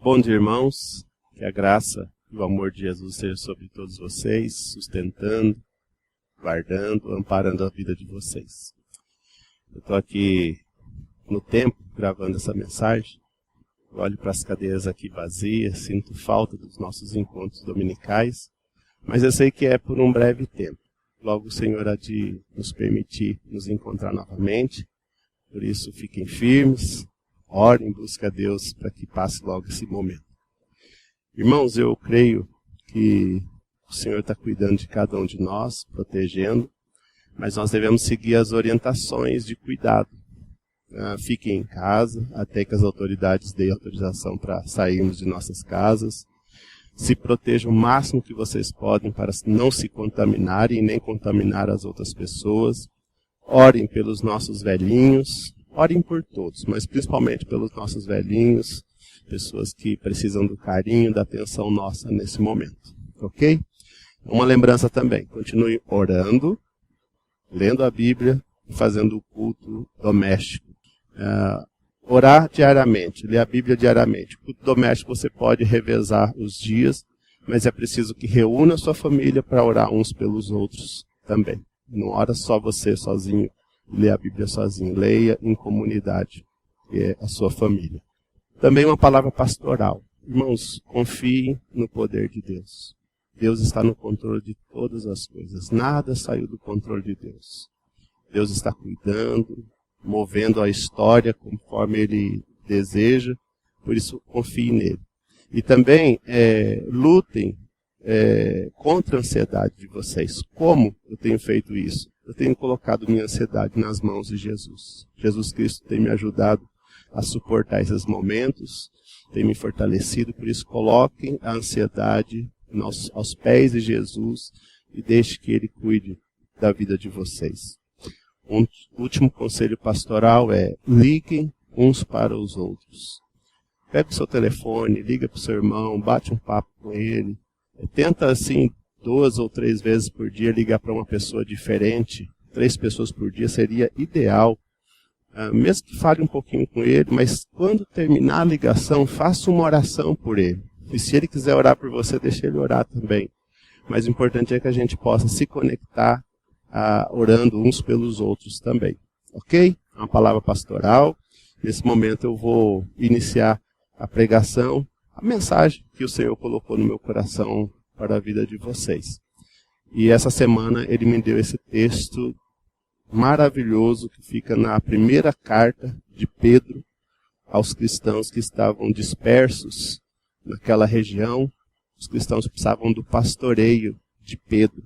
Bom dia, irmãos. Que a graça e o amor de Jesus seja sobre todos vocês, sustentando, guardando, amparando a vida de vocês. Eu estou aqui no templo gravando essa mensagem. Eu olho para as cadeiras aqui vazias, sinto falta dos nossos encontros dominicais, mas eu sei que é por um breve tempo. Logo o Senhor há de nos permitir nos encontrar novamente. Por isso, fiquem firmes, orem, busquem a Deus para que passe logo esse momento. Irmãos, eu creio que o Senhor está cuidando de cada um de nós, protegendo, mas nós devemos seguir as orientações de cuidado. Fiquem em casa até que as autoridades deem autorização para sairmos de nossas casas. Se protejam o máximo que vocês podem para não se contaminarem e nem contaminar as outras pessoas. Orem pelos nossos velhinhos, orem por todos, mas principalmente pelos nossos velhinhos, pessoas que precisam do carinho, da atenção nossa nesse momento, ok? Uma lembrança também, continue orando, lendo a Bíblia e fazendo o culto doméstico. Orar diariamente, ler a Bíblia diariamente. O culto doméstico você pode revezar os dias, mas é preciso que reúna a sua família para orar uns pelos outros também. Não ora só você sozinho, lê a Bíblia sozinho, leia em comunidade, que é a sua família. Também uma palavra pastoral. Irmãos, confiem no poder de Deus. Deus está no controle de todas as coisas. Nada saiu do controle de Deus. Deus está cuidando, movendo a história conforme Ele deseja. Por isso, confie nele. E também lutem contra a ansiedade de vocês. Como eu tenho feito isso? Eu tenho colocado minha ansiedade nas mãos de Jesus. Jesus Cristo tem me ajudado a suportar esses momentos, tem me fortalecido, por isso coloquem a ansiedade aos pés de Jesus e deixe que Ele cuide da vida de vocês. Um último conselho pastoral é: liguem uns para os outros. Pega o seu telefone, liga para o seu irmão, bate um papo com ele. Tenta assim 2 ou 3 vezes por dia ligar para uma pessoa diferente. 3 pessoas por dia seria ideal. Mesmo que fale um pouquinho com ele, mas quando terminar a ligação, faça uma oração por ele. E se ele quiser orar por você, deixe ele orar também. Mas o importante é que a gente possa se conectar orando uns pelos outros também. Ok? Uma palavra pastoral. Nesse momento eu vou iniciar a pregação, a mensagem que o Senhor colocou no meu coração para a vida de vocês. E essa semana ele me deu esse texto maravilhoso que fica na primeira carta de Pedro aos cristãos que estavam dispersos naquela região. Os cristãos precisavam do pastoreio de Pedro.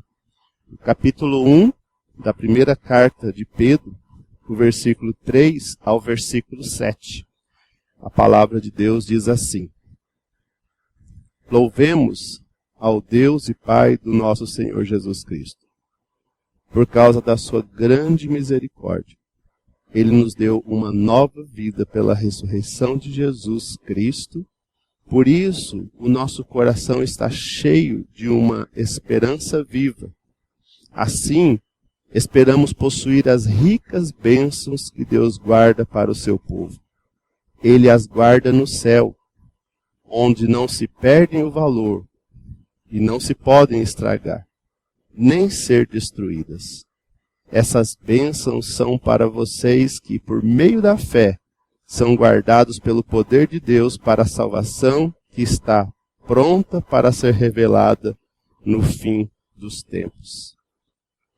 No capítulo 1 da primeira carta de Pedro, do versículo 3 ao versículo 7, a palavra de Deus diz assim: Louvemos ao Deus e Pai do nosso Senhor Jesus Cristo. Por causa da sua grande misericórdia, Ele nos deu uma nova vida pela ressurreição de Jesus Cristo. Por isso, o nosso coração está cheio de uma esperança viva. Assim, esperamos possuir as ricas bênçãos que Deus guarda para o seu povo. Ele as guarda no céu, onde não se perdem o valor e não se podem estragar, nem ser destruídas. Essas bênçãos são para vocês que, por meio da fé, são guardados pelo poder de Deus para a salvação que está pronta para ser revelada no fim dos tempos.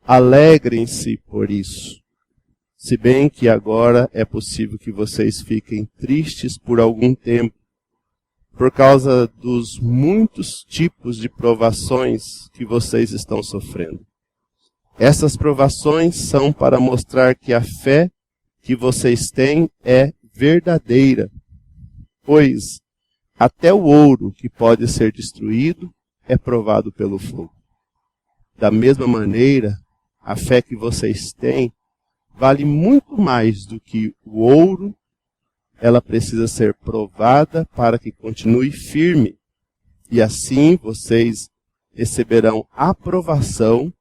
Alegrem-se por isso, se bem que agora é possível que vocês fiquem tristes por algum tempo, por causa dos muitos tipos de provações que vocês estão sofrendo. Essas provações são para mostrar que a fé que vocês têm é verdadeira, pois até o ouro que pode ser destruído é provado pelo fogo. Da mesma maneira, a fé que vocês têm vale muito mais do que o ouro. Ela precisa ser provada para que continue firme, e assim vocês receberão aprovação,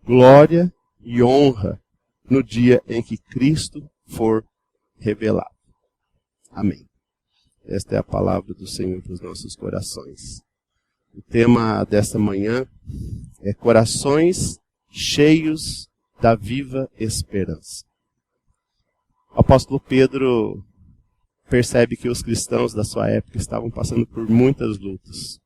glória e honra no dia em que Cristo for revelado. Amém. Esta é a palavra do Senhor para os nossos corações. O tema desta manhã é corações cheios da viva esperança. O apóstolo Pedro percebe que os cristãos da sua época estavam passando por muitas lutas,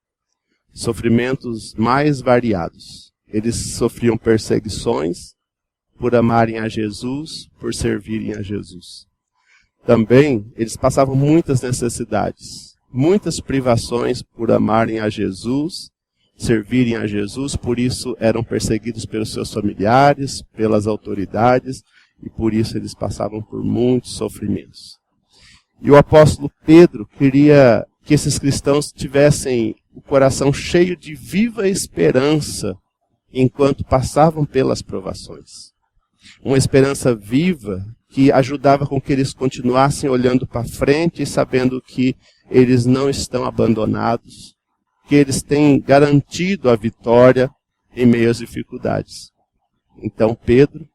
sofrimentos mais variados. Eles sofriam perseguições por amarem a Jesus, por servirem a Jesus. Também eles passavam muitas necessidades, muitas privações por amarem a Jesus, servirem a Jesus, por isso eram perseguidos pelos seus familiares, pelas autoridades, e por isso eles passavam por muitos sofrimentos. E o apóstolo Pedro queria que esses cristãos tivessem o coração cheio de viva esperança enquanto passavam pelas provações. Uma esperança viva que ajudava com que eles continuassem olhando para frente e sabendo que eles não estão abandonados, que eles têm garantido a vitória em meio às dificuldades. Então Pedro,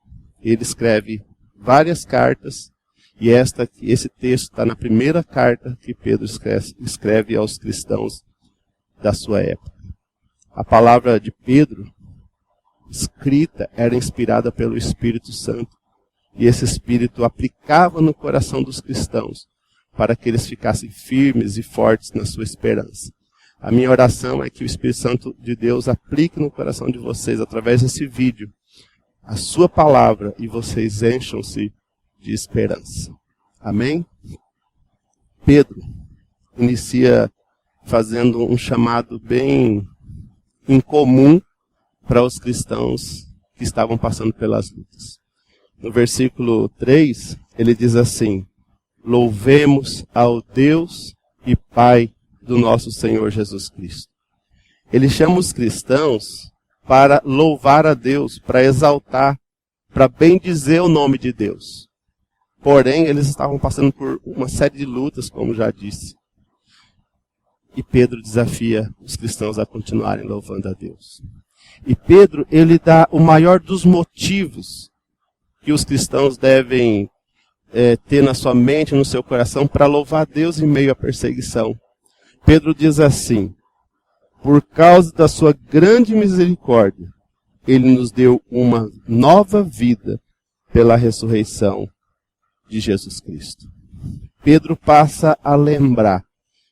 ele escreve várias cartas, e esse texto está na primeira carta que Pedro escreve aos cristãos da sua época. A palavra de Pedro, escrita, era inspirada pelo Espírito Santo, e esse Espírito aplicava no coração dos cristãos, para que eles ficassem firmes e fortes na sua esperança. A minha oração é que o Espírito Santo de Deus aplique no coração de vocês, através desse vídeo, a sua palavra, e vocês encham-se de esperança. Amém? Pedro inicia fazendo um chamado bem incomum para os cristãos que estavam passando pelas lutas. No versículo 3, ele diz assim: louvemos ao Deus e Pai do nosso Senhor Jesus Cristo. Ele chama os cristãos para louvar a Deus, para exaltar, para bendizer o nome de Deus. Porém, eles estavam passando por uma série de lutas, como já disse. E Pedro desafia os cristãos a continuarem louvando a Deus. E Pedro, ele dá o maior dos motivos que os cristãos devem ter na sua mente, no seu coração, para louvar a Deus em meio à perseguição. Pedro diz assim: por causa da sua grande misericórdia, ele nos deu uma nova vida pela ressurreição de Jesus Cristo. Pedro passa a lembrar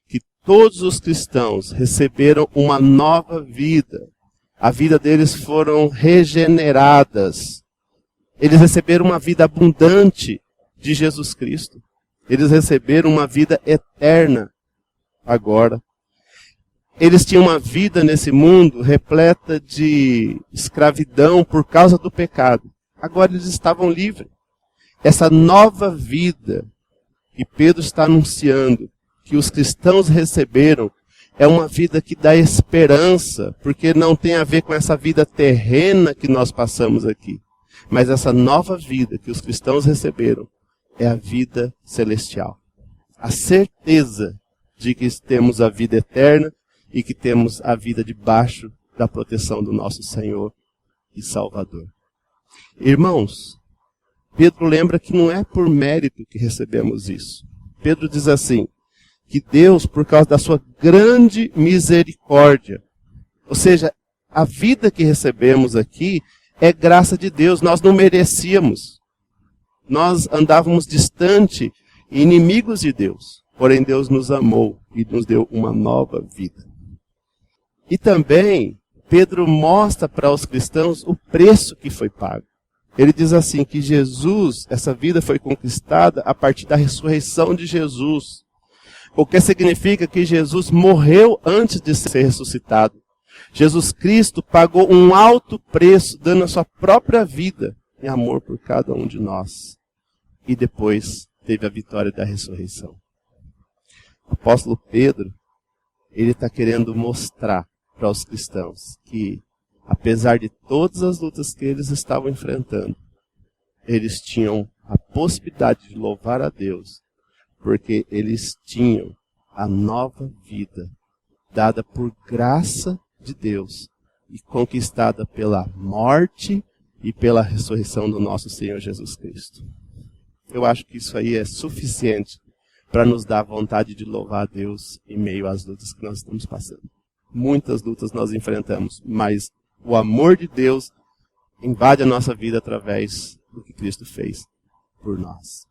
que todos os cristãos receberam uma nova vida. A vida deles foram regeneradas. Eles receberam uma vida abundante de Jesus Cristo. Eles receberam uma vida eterna agora. Eles tinham uma vida nesse mundo repleta de escravidão por causa do pecado. Agora eles estavam livres. Essa nova vida que Pedro está anunciando, que os cristãos receberam, é uma vida que dá esperança, porque não tem a ver com essa vida terrena que nós passamos aqui. Mas essa nova vida que os cristãos receberam é a vida celestial. A certeza de que temos a vida eterna e que temos a vida debaixo da proteção do nosso Senhor e Salvador. Irmãos, Pedro lembra que não é por mérito que recebemos isso. Pedro diz assim, que Deus, por causa da sua grande misericórdia, ou seja, a vida que recebemos aqui é graça de Deus, nós não merecíamos. Nós andávamos distante e inimigos de Deus, porém Deus nos amou e nos deu uma nova vida. E também, Pedro mostra para os cristãos o preço que foi pago. Ele diz assim, que Jesus, essa vida foi conquistada a partir da ressurreição de Jesus. O que significa que Jesus morreu antes de ser ressuscitado. Jesus Cristo pagou um alto preço, dando a sua própria vida em amor por cada um de nós. E depois teve a vitória da ressurreição. O apóstolo Pedro, ele está querendo mostrar para os cristãos que, apesar de todas as lutas que eles estavam enfrentando, eles tinham a possibilidade de louvar a Deus, porque eles tinham a nova vida dada por graça de Deus e conquistada pela morte e pela ressurreição do nosso Senhor Jesus Cristo. Eu acho que isso aí é suficiente para nos dar vontade de louvar a Deus em meio às lutas que nós estamos passando. Muitas lutas nós enfrentamos, mas o amor de Deus invade a nossa vida através do que Cristo fez por nós.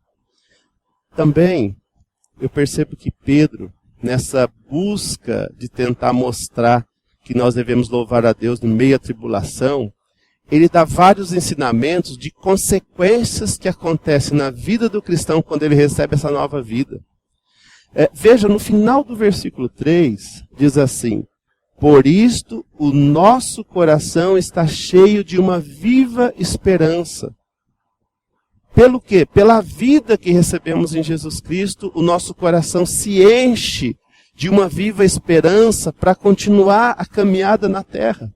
Também eu percebo que Pedro, nessa busca de tentar mostrar que nós devemos louvar a Deus no meio da tribulação, ele dá vários ensinamentos de consequências que acontecem na vida do cristão quando ele recebe essa nova vida. Veja, no final do versículo 3, diz assim: por isto o nosso coração está cheio de uma viva esperança. Pelo quê? Pela vida que recebemos em Jesus Cristo, o nosso coração se enche de uma viva esperança para continuar a caminhada na terra.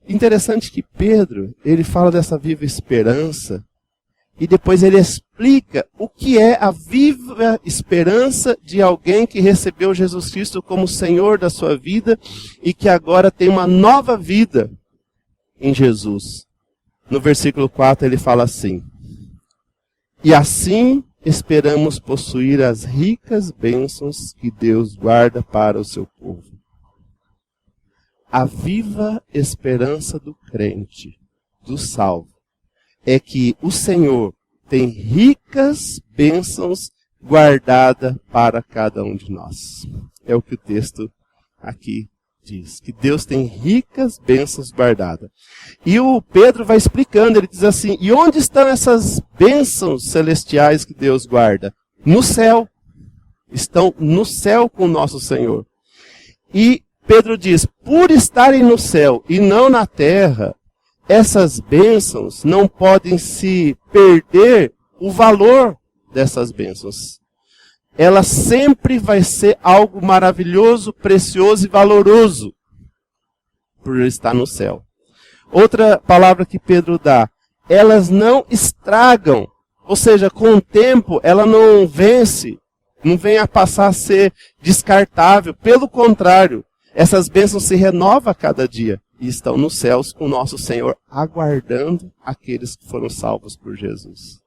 Interessante que Pedro, ele fala dessa viva esperança e depois ele explica o que é a viva esperança de alguém que recebeu Jesus Cristo como Senhor da sua vida e que agora tem uma nova vida em Jesus. No versículo 4 ele fala assim: e assim esperamos possuir as ricas bênçãos que Deus guarda para o seu povo. A viva esperança do crente, do salvo, é que o Senhor tem ricas bênçãos guardadas para cada um de nós. É o que o texto aqui diz, que Deus tem ricas bênçãos guardadas. E o Pedro vai explicando, ele diz assim: e onde estão essas bênçãos celestiais que Deus guarda? No céu. Estão no céu com o nosso Senhor. E Pedro diz, por estarem no céu e não na terra, essas bênçãos não podem se perder o valor dessas bênçãos. Ela sempre vai ser algo maravilhoso, precioso e valoroso por estar no céu. Outra palavra que Pedro dá, elas não estragam, ou seja, com o tempo ela não vence, não vem a passar a ser descartável, pelo contrário, essas bênçãos se renovam a cada dia e estão nos céus com o nosso Senhor, aguardando aqueles que foram salvos por Jesus.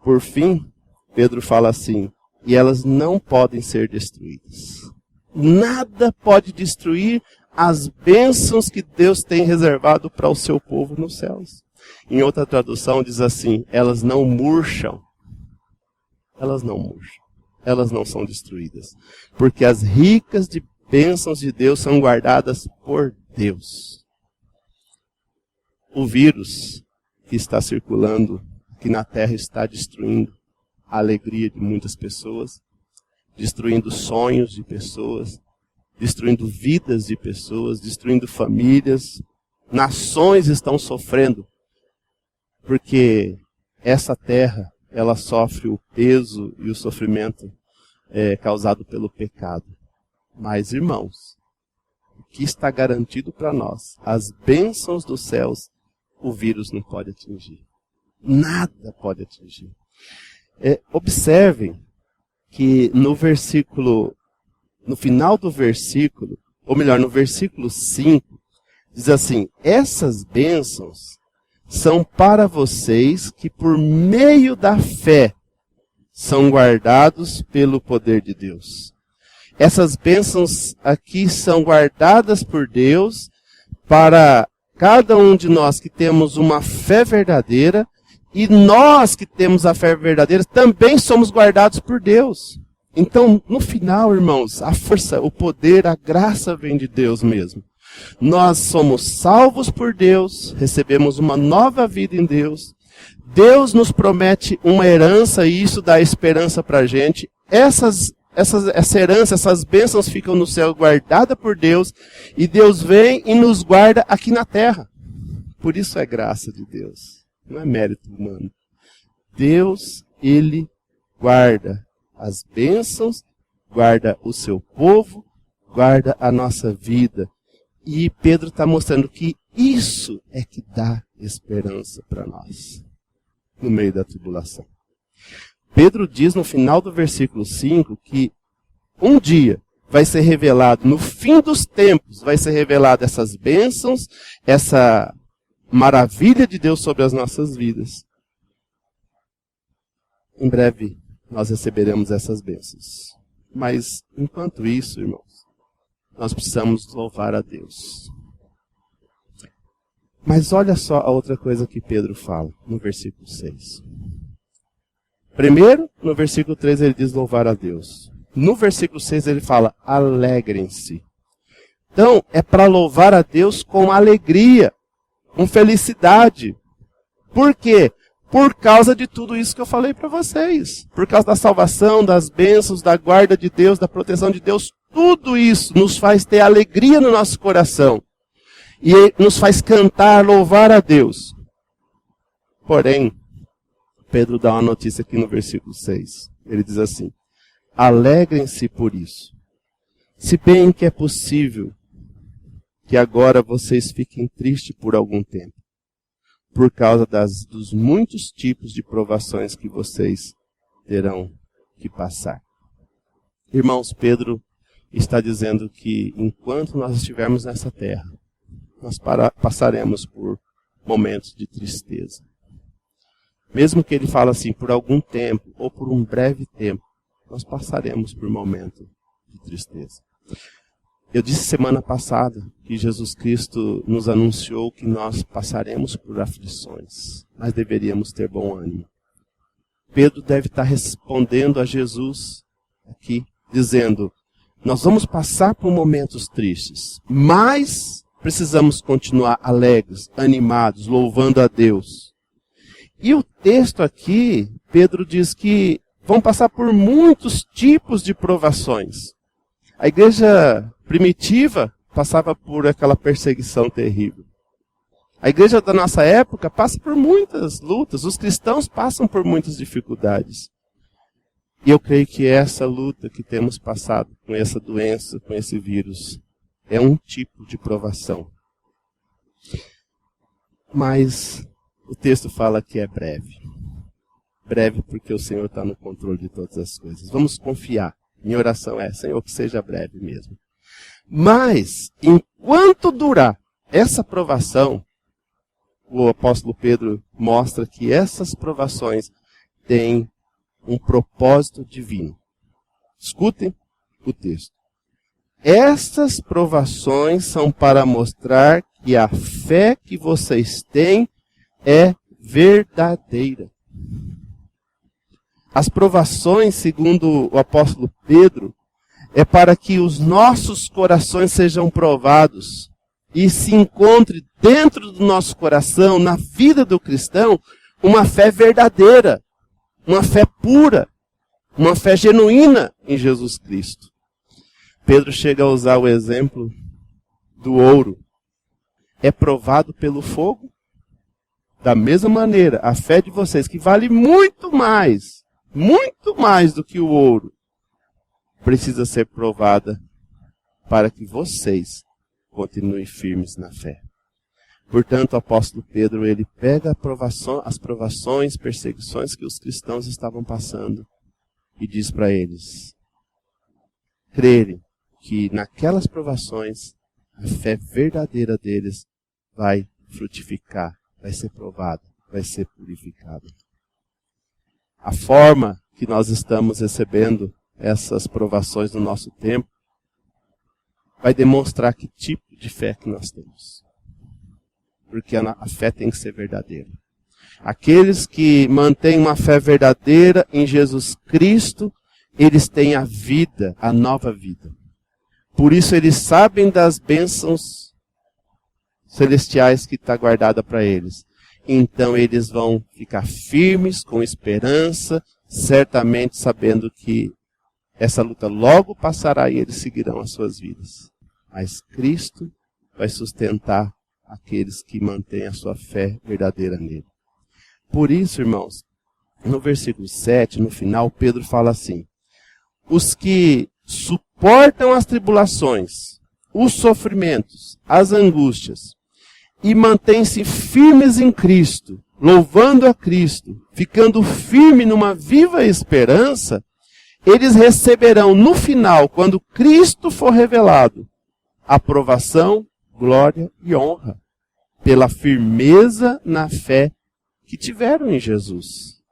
Por fim, Pedro fala assim, e elas não podem ser destruídas. Nada pode destruir as bênçãos que Deus tem reservado para o seu povo nos céus. Em outra tradução diz assim, elas não murcham. Elas não murcham. Elas não são destruídas. Porque as ricas de bênçãos de Deus são guardadas por Deus. O vírus que está circulando aqui na Terra está destruindo a alegria de muitas pessoas, destruindo sonhos de pessoas, destruindo vidas de pessoas, destruindo famílias. Nações estão sofrendo, porque essa terra, ela sofre o peso e o sofrimento causado pelo pecado. Mas, irmãos, o que está garantido para nós? As bênçãos dos céus, o vírus não pode atingir. Nada pode atingir. Observem que no final do versículo, ou melhor, no versículo 5, diz assim, essas bênçãos são para vocês que por meio da fé são guardados pelo poder de Deus. Essas bênçãos aqui são guardadas por Deus para cada um de nós que temos uma fé verdadeira, e nós que temos a fé verdadeira também somos guardados por Deus. Então, no final, irmãos, a força, o poder, a graça vem de Deus mesmo. Nós somos salvos por Deus, recebemos uma nova vida em Deus. Deus nos promete uma herança e isso dá esperança para a gente. Essa herança, essas bênçãos ficam no céu guardadas por Deus e Deus vem e nos guarda aqui na terra. Por isso é graça de Deus, não é mérito humano. Deus, Ele guarda as bênçãos, guarda o seu povo, guarda a nossa vida. E Pedro está mostrando que isso é que dá esperança para nós, no meio da tribulação. Pedro diz no final do versículo 5 que um dia vai ser revelado, no fim dos tempos, vai ser revelado essas bênçãos, essa maravilha de Deus sobre as nossas vidas. Em breve nós receberemos essas bênçãos. Mas, enquanto isso, irmãos, nós precisamos louvar a Deus. Mas olha só a outra coisa que Pedro fala no versículo 6. Primeiro, no versículo 3 ele diz louvar a Deus. No versículo 6 ele fala alegrem-se. Então, é para louvar a Deus com alegria, com felicidade. Por quê? Por causa de tudo isso que eu falei para vocês. Por causa da salvação, das bênçãos, da guarda de Deus, da proteção de Deus. Tudo isso nos faz ter alegria no nosso coração. E nos faz cantar, louvar a Deus. Porém, Pedro dá uma notícia aqui no versículo 6. Ele diz assim: alegrem-se por isso. Se bem que é possível que agora vocês fiquem tristes por algum tempo, por causa dos muitos tipos de provações que vocês terão que passar. Irmãos, Pedro está dizendo que enquanto nós estivermos nessa terra, nós passaremos por momentos de tristeza. Mesmo que ele fale assim, por algum tempo, ou por um breve tempo, nós passaremos por momentos de tristeza. Eu disse semana passada que Jesus Cristo nos anunciou que nós passaremos por aflições, mas deveríamos ter bom ânimo. Pedro deve estar respondendo a Jesus aqui, dizendo, nós vamos passar por momentos tristes, mas precisamos continuar alegres, animados, louvando a Deus. E o texto aqui, Pedro diz que vão passar por muitos tipos de provações. A igreja primitiva passava por aquela perseguição terrível. A igreja da nossa época passa por muitas lutas, os cristãos passam por muitas dificuldades. E eu creio que essa luta que temos passado com essa doença, com esse vírus, é um tipo de provação. Mas o texto fala que é breve. Breve porque o Senhor está no controle de todas as coisas. Vamos confiar. Minha oração é, Senhor, que seja breve mesmo. Mas, enquanto durar essa provação, o apóstolo Pedro mostra que essas provações têm um propósito divino. Escutem o texto. Essas provações são para mostrar que a fé que vocês têm é verdadeira. As provações, segundo o apóstolo Pedro, é para que os nossos corações sejam provados e se encontre dentro do nosso coração, na vida do cristão, uma fé verdadeira, uma fé pura, uma fé genuína em Jesus Cristo. Pedro chega a usar o exemplo do ouro. É provado pelo fogo. Da mesma maneira, a fé de vocês, que vale muito mais do que o ouro, precisa ser provada para que vocês continuem firmes na fé. Portanto, o apóstolo Pedro, ele pega as provações, perseguições que os cristãos estavam passando e diz para eles crerem que naquelas provações a fé verdadeira deles vai frutificar, vai ser provada, vai ser purificada. A forma que nós estamos recebendo essas provações no nosso tempo vai demonstrar que tipo de fé que nós temos. Porque a fé tem que ser verdadeira. Aqueles que mantêm uma fé verdadeira em Jesus Cristo, eles têm a vida, a nova vida. Por isso eles sabem das bênçãos celestiais que está guardada para eles. Então eles vão ficar firmes, com esperança, certamente sabendo que essa luta logo passará e eles seguirão as suas vidas. Mas Cristo vai sustentar aqueles que mantêm a sua fé verdadeira nele. Por isso, irmãos, no versículo 7, no final, Pedro fala assim: os que suportam as tribulações, os sofrimentos, as angústias, e mantêm-se firmes em Cristo, louvando a Cristo, ficando firme numa viva esperança, eles receberão no final, quando Cristo for revelado, aprovação, glória e honra, pela firmeza na fé que tiveram em Jesus.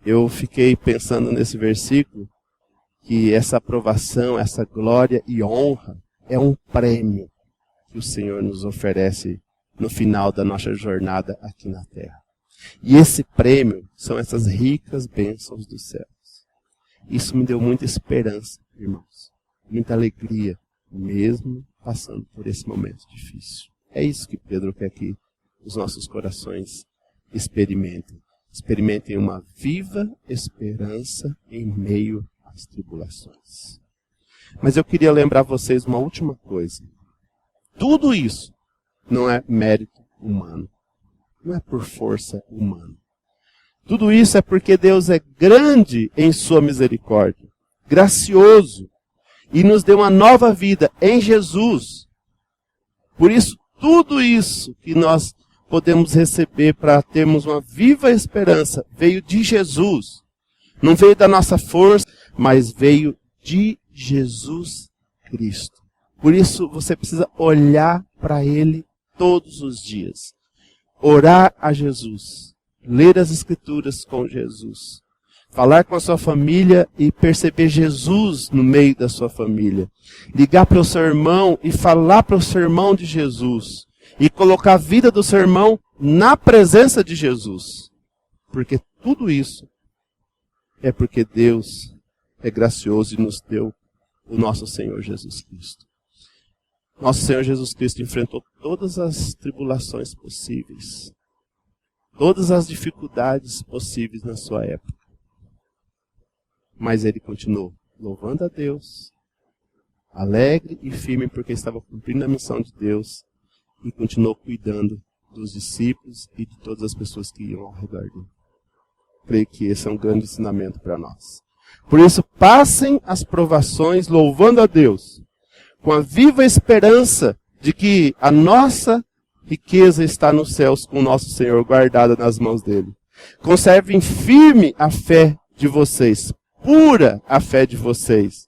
eu fiquei pensando nesse versículo, que essa aprovação, essa glória e honra é um prêmio que o Senhor nos oferece no final da nossa jornada aqui na terra. E esse prêmio são essas ricas bênçãos dos céus. Isso me deu muita esperança, irmãos, muita alegria, mesmo passando por esse momento difícil. É isso que Pedro quer que os nossos corações experimentem. Experimentem uma viva esperança em meio às tribulações. Mas eu queria lembrar vocês uma última coisa. Tudo isso não é mérito humano. Não é por força humana. Tudo isso é porque Deus é grande em sua misericórdia, gracioso, e nos deu uma nova vida em Jesus. Por isso, tudo isso que nós podemos receber para termos uma viva esperança veio de Jesus. Não veio da nossa força, mas veio de Jesus Cristo. Por isso, você precisa olhar para Ele todos os dias. Orar a Jesus. Ler as Escrituras com Jesus. Falar com a sua família e perceber Jesus no meio da sua família. Ligar para o seu irmão e falar para o seu irmão de Jesus. E colocar a vida do seu irmão na presença de Jesus. Porque tudo isso é porque Deus é gracioso e nos deu o nosso Senhor Jesus Cristo. Nosso Senhor Jesus Cristo enfrentou todas as tribulações possíveis. Todas as dificuldades possíveis na sua época. Mas ele continuou louvando a Deus, alegre e firme porque estava cumprindo a missão de Deus e continuou cuidando dos discípulos e de todas as pessoas que iam ao redor dele. Creio que esse é um grande ensinamento para nós. Por isso, passem as provações louvando a Deus, com a viva esperança de que a nossa riqueza está nos céus com o nosso Senhor guardada nas mãos dele. Conservem firme a fé de vocês, pura a fé de vocês.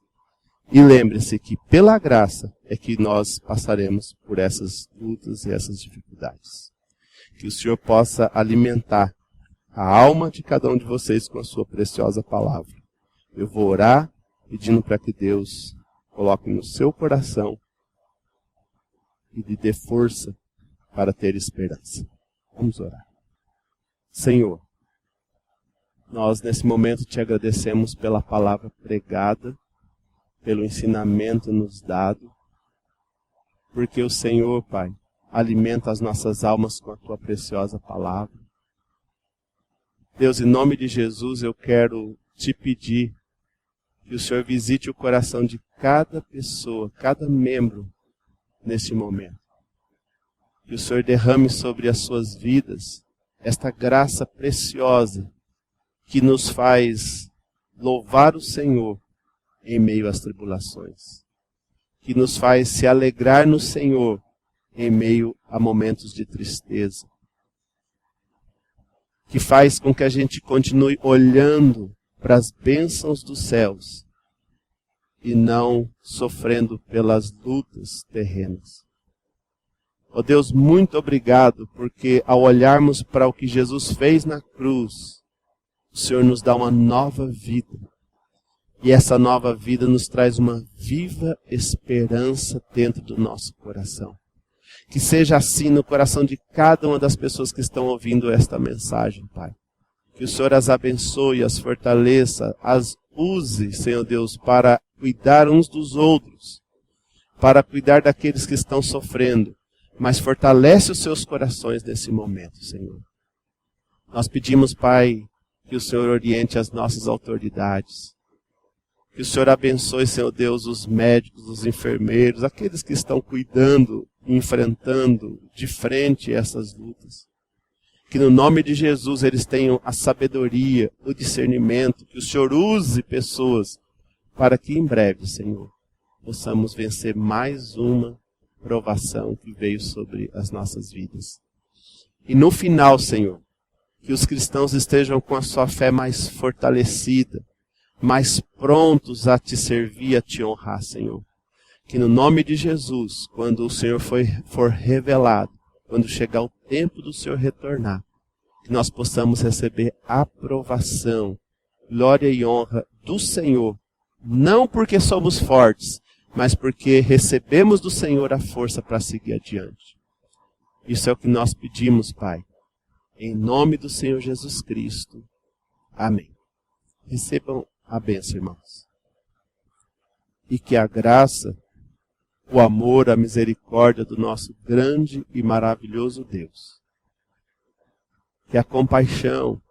E lembre-se que pela graça é que nós passaremos por essas lutas e essas dificuldades. Que o Senhor possa alimentar a alma de cada um de vocês com a sua preciosa palavra. Eu vou orar pedindo para que Deus coloque no seu coração e lhe dê força para ter esperança. Vamos orar. Senhor, nós nesse momento te agradecemos pela palavra pregada, pelo ensinamento nos dado, porque o Senhor, Pai, alimenta as nossas almas com a tua preciosa palavra. Deus, em nome de Jesus, eu quero te pedir que o Senhor visite o coração de cada pessoa, cada membro neste momento. Que o Senhor derrame sobre as suas vidas esta graça preciosa que nos faz louvar o Senhor em meio às tribulações. Que nos faz se alegrar no Senhor em meio a momentos de tristeza. Que faz com que a gente continue olhando para as bênçãos dos céus e não sofrendo pelas lutas terrenas. Ó Deus, muito obrigado, porque ao olharmos para o que Jesus fez na cruz, o Senhor nos dá uma nova vida. E essa nova vida nos traz uma viva esperança dentro do nosso coração. Que seja assim no coração de cada uma das pessoas que estão ouvindo esta mensagem, Pai. Que o Senhor as abençoe, as fortaleça, as use, Senhor Deus, para cuidar uns dos outros, para cuidar daqueles que estão sofrendo, mas fortalece os seus corações nesse momento, Senhor. Nós pedimos, Pai, que o Senhor oriente as nossas autoridades, que o Senhor abençoe, Senhor Deus, os médicos, os enfermeiros, aqueles que estão cuidando e enfrentando de frente essas lutas. Que no nome de Jesus eles tenham a sabedoria, o discernimento, que o Senhor use pessoas para que em breve, Senhor, possamos vencer mais uma provação que veio sobre as nossas vidas. E no final, Senhor, que os cristãos estejam com a sua fé mais fortalecida, mais prontos a te servir, a te honrar, Senhor. Que no nome de Jesus, quando o Senhor for revelado, quando chegar o tempo do Senhor retornar, que nós possamos receber aprovação glória e honra do Senhor, não porque somos fortes, mas porque recebemos do Senhor a força para seguir adiante. Isso é o que nós pedimos, Pai, em nome do Senhor Jesus Cristo. Amém. Recebam a bênção, irmãos. E que a graça, o amor, a misericórdia do nosso grande e maravilhoso Deus, que a compaixão,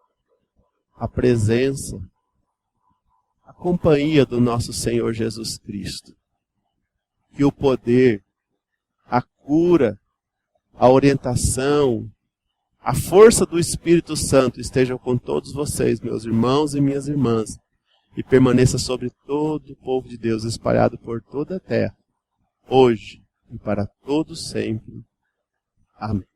a presença, a companhia do nosso Senhor Jesus Cristo, que o poder, a cura, a orientação, a força do Espírito Santo estejam com todos vocês, meus irmãos e minhas irmãs, e permaneça sobre todo o povo de Deus espalhado por toda a terra, hoje e para todos sempre. Amém.